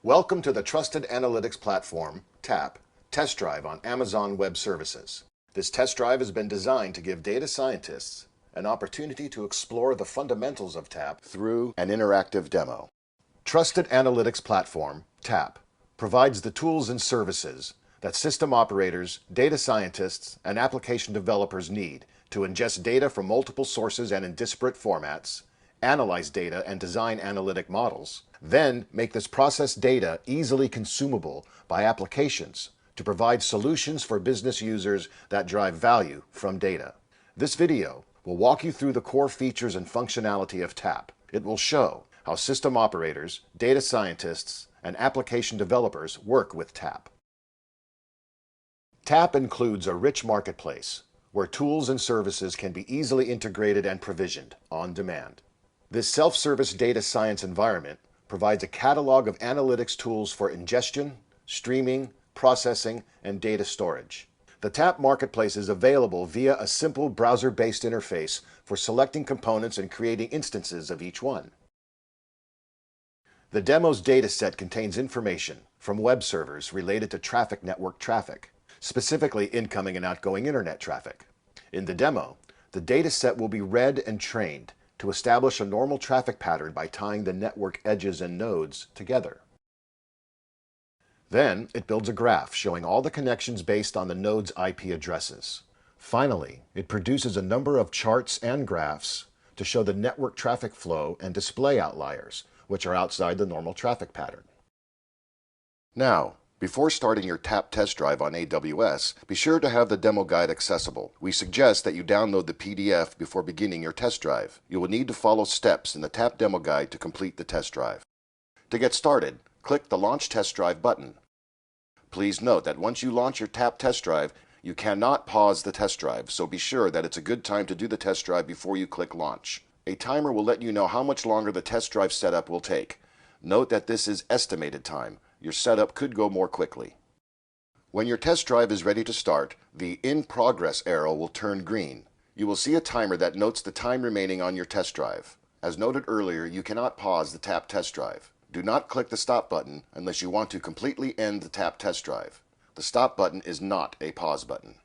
Welcome to the Trusted Analytics Platform, TAP, test drive on Amazon Web Services. This test drive has been designed to give data scientists an opportunity to explore the fundamentals of TAP through an interactive demo. Trusted Analytics Platform, TAP, provides the tools and services that system operators, data scientists, and application developers need to ingest data from multiple sources and in disparate formats, analyze data and design analytic models, then make this processed data easily consumable by applications to provide solutions for business users that drive value from data. This video will walk you through the core features and functionality of TAP. It will show how system operators, data scientists, and application developers work with TAP. TAP includes a rich marketplace where tools and services can be easily integrated and provisioned on demand. This self-service data science environment provides a catalog of analytics tools for ingestion, streaming, processing, and data storage. The TAP Marketplace is available via a simple browser-based interface for selecting components and creating instances of each one. The demo's dataset contains information from web servers related to traffic network traffic, specifically incoming and outgoing internet traffic. In the demo, the dataset will be read and trained to establish a normal traffic pattern by tying the network edges and nodes together. Then, it builds a graph showing all the connections based on the node's IP addresses. Finally, it produces a number of charts and graphs to show the network traffic flow and display outliers, which are outside the normal traffic pattern. Now, before starting your TAP test drive on AWS, be sure to have the demo guide accessible. We suggest that you download the PDF before beginning your test drive. You will need to follow steps in the TAP demo guide to complete the test drive. To get started, click the Launch Test Drive button. Please note that once you launch your TAP test drive, you cannot pause the test drive, so be sure that it's a good time to do the test drive before you click Launch. A timer will let you know how much longer the test drive setup will take. Note that this is estimated time. Your setup could go more quickly. When your test drive is ready to start, the In Progress arrow will turn green. You will see a timer that notes the time remaining on your test drive. As noted earlier, you cannot pause the TAP test drive. Do not click the Stop button unless you want to completely end the TAP test drive. The Stop button is not a pause button.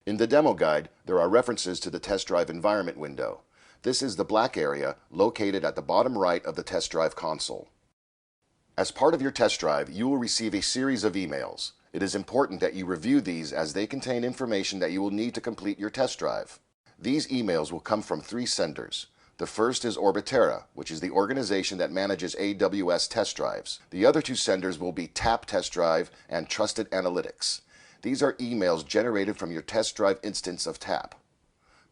In the demo guide, there are references to the test drive environment window. This is the black area located at the bottom right of the test drive console. As part of your test drive, you will receive a series of emails. It is important that you review these as they contain information that you will need to complete your test drive. These emails will come from 3 senders. The first is Orbiterra, which is the organization that manages AWS test drives. The other 2 senders will be TAP Test Drive and Trusted Analytics. These are emails generated from your test drive instance of TAP.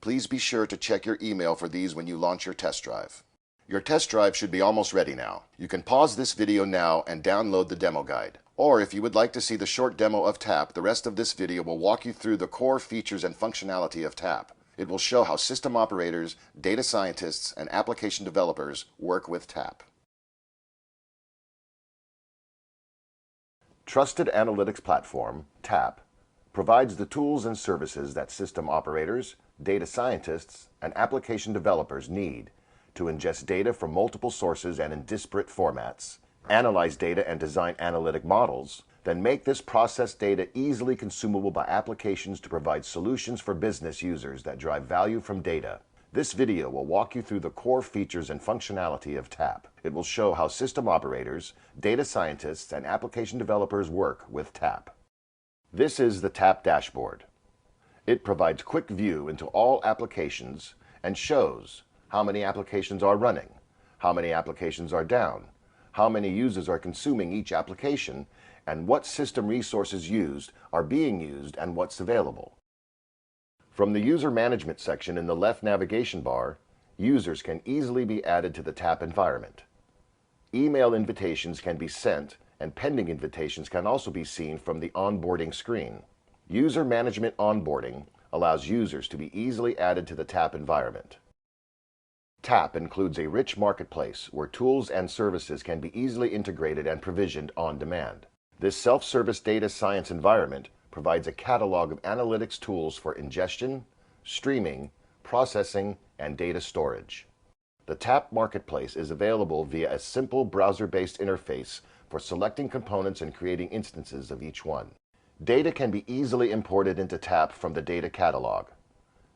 Please be sure to check your email for these when you launch your test drive. Your test drive should be almost ready now. You can pause this video now and download the demo guide. Or if you would like to see the short demo of TAP, the rest of this video will walk you through the core features and functionality of TAP. It will show how system operators, data scientists, and application developers work with TAP. Trusted Analytics Platform, TAP, provides the tools and services that system operators, data scientists, and application developers need to ingest data from multiple sources and in disparate formats, analyze data and design analytic models, then make this processed data easily consumable by applications to provide solutions for business users that drive value from data. This video will walk you through the core features and functionality of TAP. It will show how system operators, data scientists, and application developers work with TAP. This is the TAP dashboard. It provides quick view into all applications and shows how many applications are running, how many applications are down, how many users are consuming each application, and what system resources used are being used and what's available. From the User Management section in the left navigation bar, users can easily be added to the TAP environment. Email invitations can be sent, and pending invitations can also be seen from the onboarding screen. User Management Onboarding allows users to be easily added to the TAP environment. TAP includes a rich marketplace where tools and services can be easily integrated and provisioned on demand. This self-service data science environment provides a catalog of analytics tools for ingestion, streaming, processing, and data storage. The TAP Marketplace is available via a simple browser-based interface for selecting components and creating instances of each one. Data can be easily imported into TAP from the data catalog.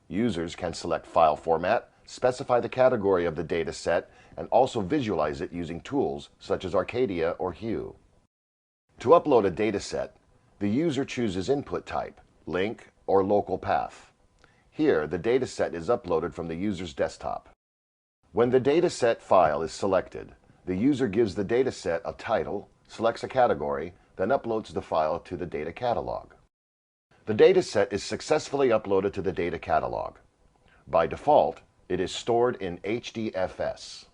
Users can select file format, specify the category of the data set, and also visualize it using tools such as Arcadia or Hue. To upload a data set, the user chooses input type, link, or local path. Here, the data set is uploaded from the user's desktop. When the data set file is selected, the user gives the data set a title, selects a category, then uploads the file to the data catalog. The data set is successfully uploaded to the data catalog. By default, it is stored in HDFS.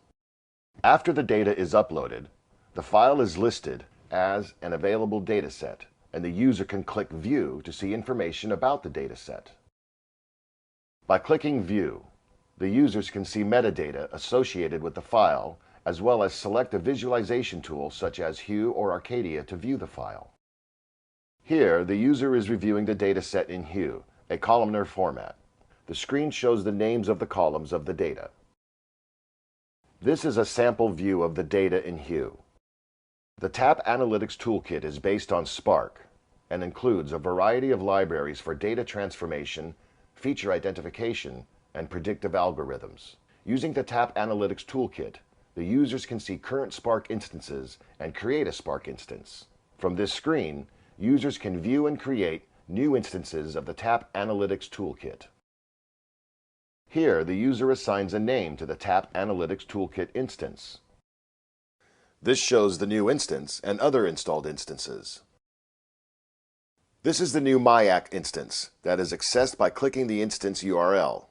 After the data is uploaded, the file is listed as an available data set, and the user can click View to see information about the data set. By clicking View, the users can see metadata associated with the file, as well as select a visualization tool such as Hue or Arcadia to view the file. Here, the user is reviewing the data set in Hue, a columnar format. The screen shows the names of the columns of the data. This is a sample view of the data in Hue. The TAP Analytics Toolkit is based on Spark and includes a variety of libraries for data transformation, feature identification, and predictive algorithms. Using the TAP Analytics Toolkit, the users can see current Spark instances and create a Spark instance. From this screen, users can view and create new instances of the TAP Analytics Toolkit. Here, the user assigns a name to the TAP Analytics Toolkit instance. This shows the new instance and other installed instances. This is the new MyAct instance that is accessed by clicking the instance URL.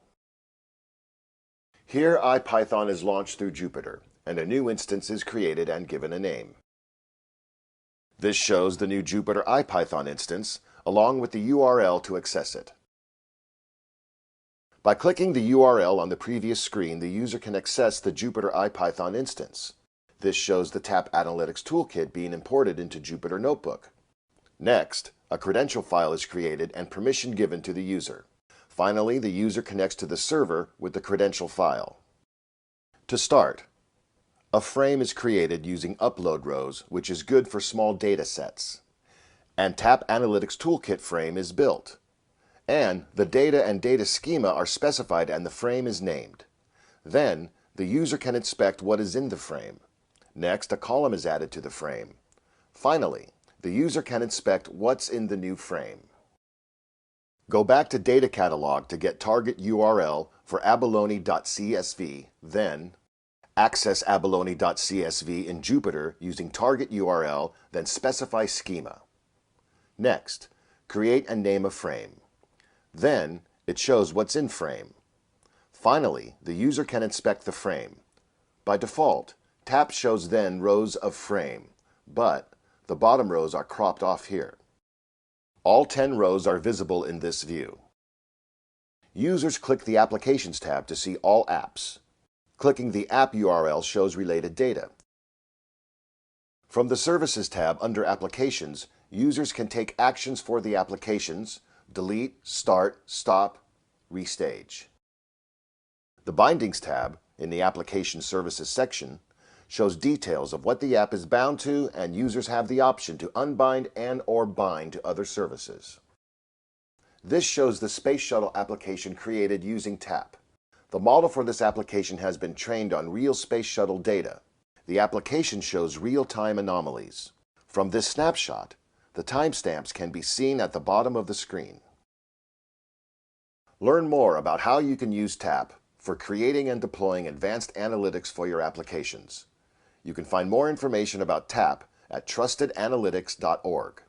Here, IPython is launched through Jupyter, and a new instance is created and given a name. This shows the new Jupyter IPython instance, along with the URL to access it. By clicking the URL on the previous screen, the user can access the Jupyter IPython instance. This shows the TAP Analytics Toolkit being imported into Jupyter Notebook. Next, a credential file is created and permission given to the user. Finally, the user connects to the server with the credential file. To start, a frame is created using upload rows, which is good for small data sets. And TAP Analytics Toolkit frame is built. And the data and data schema are specified and the frame is named. Then, the user can inspect what is in the frame. Next, a column is added to the frame. Finally, the user can inspect what's in the new frame. Go back to Data Catalog to get target URL for abalone.csv, then access abalone.csv in Jupyter using target URL, then specify schema. Next, create and name a frame. Then, it shows what's in frame. Finally, the user can inspect the frame. By default, TAP shows then rows of frame, but the bottom rows are cropped off here. All 10 rows are visible in this view. Users click the Applications tab to see all apps. Clicking the app URL shows related data. From the Services tab under Applications, users can take actions for the applications, delete, start, stop, restage. The Bindings tab in the Application Services section shows details of what the app is bound to, and users have the option to unbind and/or bind to other services. This shows the Space Shuttle application created using TAP. The model for this application has been trained on real Space Shuttle data. The application shows real-time anomalies. From this snapshot, the timestamps can be seen at the bottom of the screen. Learn more about how you can use TAP for creating and deploying advanced analytics for your applications. You can find more information about TAP at trustedanalytics.org.